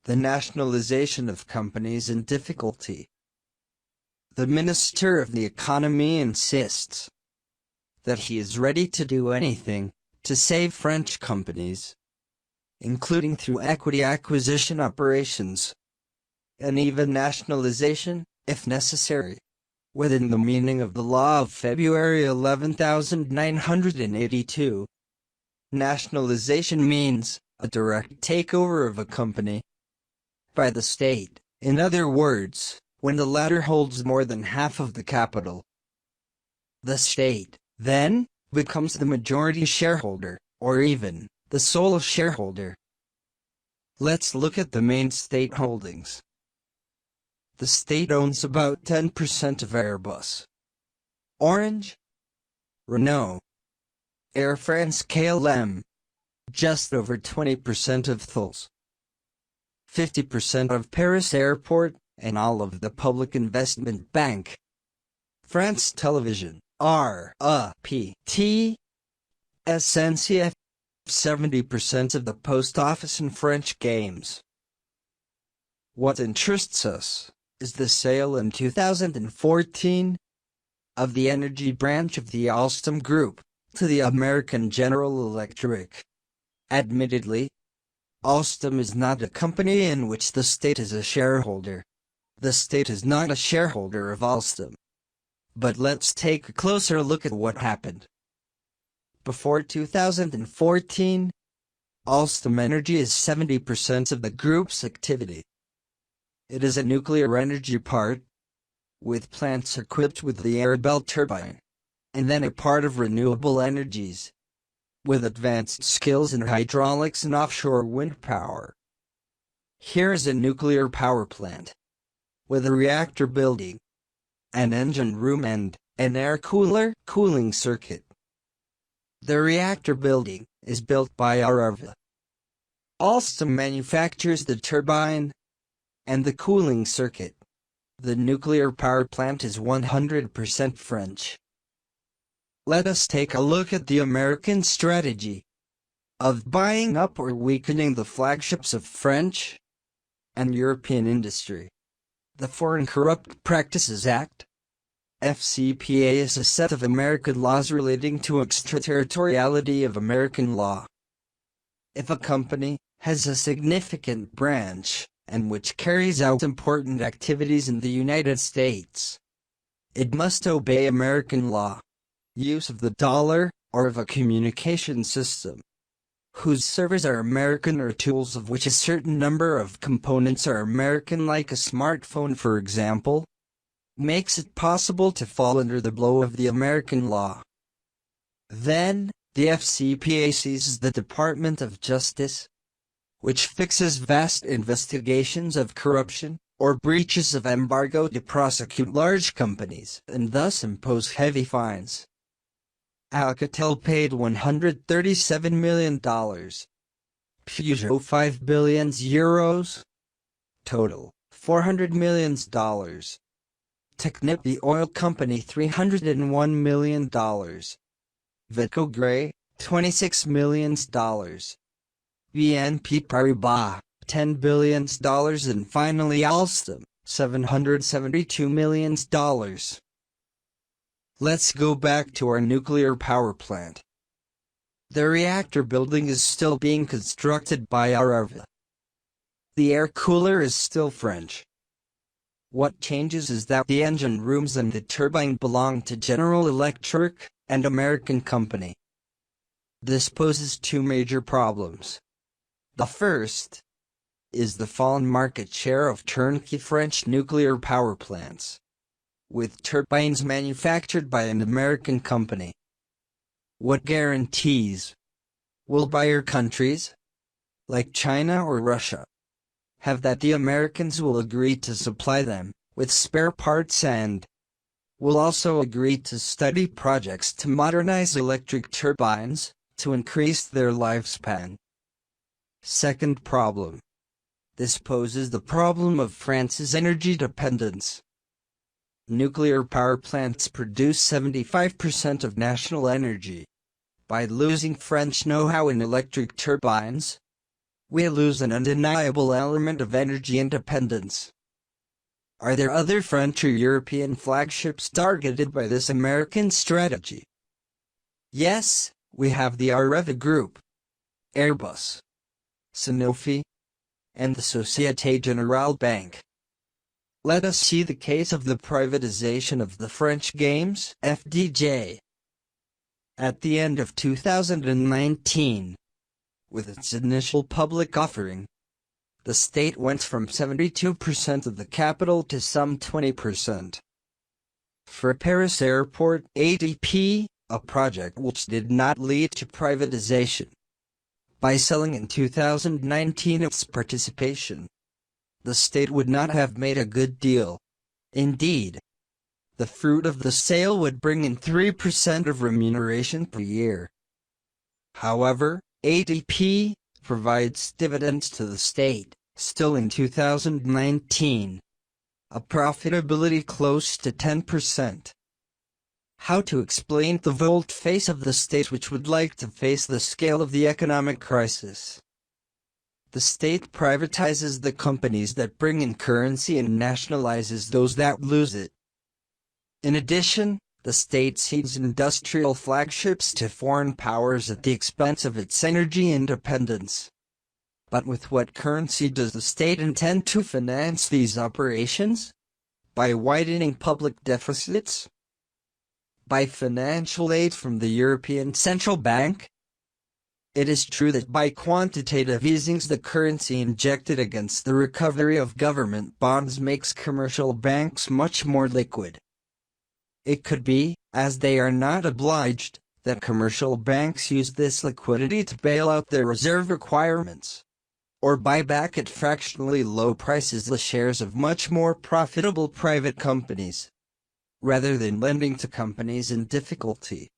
The nationalization of companies in difficulty. The Minister of the Economy insists that he is ready to do anything to save French companies, including through equity acquisition operations, and even nationalization, if necessary, within the meaning of the law of February 11,982. Nationalization means a direct takeover of a company by the state, in other words, when the latter holds more than half of the capital. The state, then, becomes the majority shareholder, or even the sole shareholder. Let's look at the main state holdings. The state owns about 10% of Airbus, Orange, Renault, Air France-KLM, just over 20% of Thales, 50% of Paris Airport, and all of the Public Investment Bank, France Television, RAPT, SNCF, 70% of the post office and French games. What interests us is the sale in 2014 of the energy branch of the Alstom Group to the American General Electric. Admittedly, Alstom is not a company in which the state is a shareholder. The state is not a shareholder of Alstom. But let's take a closer look at what happened. Before 2014, Alstom Energy is 70% of the group's activity. It is a nuclear energy part, with plants equipped with the Arabelle turbine, and then a part of renewable energies, with advanced skills in hydraulics and offshore wind power. Here is a nuclear power plant, with a reactor building, an engine room and an air cooler cooling circuit. The reactor building is built by Irving. Alstom manufactures the turbine and the cooling circuit. The nuclear power plant is 100% French. Let us take a look at the American strategy of buying up or weakening the flagships of French and European industry. The Foreign Corrupt Practices Act, FCPA, is a set of American laws relating to extraterritoriality of American law. If a company has a significant branch and which carries out important activities in the United States, it must obey American law. Use of the dollar, or of a communication system whose servers are American or tools of which a certain number of components are American, like a smartphone for example, makes it possible to fall under the blow of the American law. Then, the FCPA seizes the Department of Justice, which fixes vast investigations of corruption or breaches of embargo to prosecute large companies and thus impose heavy fines. Alcatel paid $137 million. Peugeot €5 billion. Total, $400 million. Technip, the oil company, $301 million. Vitco Gray, $26 million. BNP Paribas, $10 billion. And finally Alstom, $772 million. Let's go back to our nuclear power plant. The reactor building is still being constructed by Irving. The air cooler is still French. What changes is that the engine rooms and the turbine belong to General Electric, an American company. This poses two major problems. The first is the fall in market share of turnkey French nuclear power plants, with turbines manufactured by an American company. What guarantees will buyer countries, like China or Russia, have that the Americans will agree to supply them with spare parts and will also agree to study projects to modernize electric turbines to increase their lifespan? Second problem. This poses the problem of France's energy dependence. Nuclear power plants produce 75% of national energy. By losing French know-how in electric turbines, we lose an undeniable element of energy independence. Are there other French or European flagships targeted by this American strategy? Yes, we have the Areva Group, Airbus, Sanofi, and the Société Générale Bank. Let us see the case of the privatization of the French Games (FDJ). At the end of 2019, with its initial public offering, the state went from 72% of the capital to some 20%. For Paris Airport ADP, a project which did not lead to privatization, by selling in 2019 its participation, the state would not have made a good deal. Indeed, the fruit of the sale would bring in 3% of remuneration per year. However, ADP provides dividends to the state, still in 2019, a profitability close to 10%. How to explain the volte-face of the state which would like to face the scale of the economic crisis? The state privatizes the companies that bring in currency and nationalizes those that lose it. In addition, the state cedes industrial flagships to foreign powers at the expense of its energy independence. But with what currency does the state intend to finance these operations? By widening public deficits? By financial aid from the European Central Bank? It is true that by quantitative easings the currency injected against the recovery of government bonds makes commercial banks much more liquid. It could be, as they are not obliged, that commercial banks use this liquidity to bail out their reserve requirements, or buy back at fractionally low prices the shares of much more profitable private companies, rather than lending to companies in difficulty.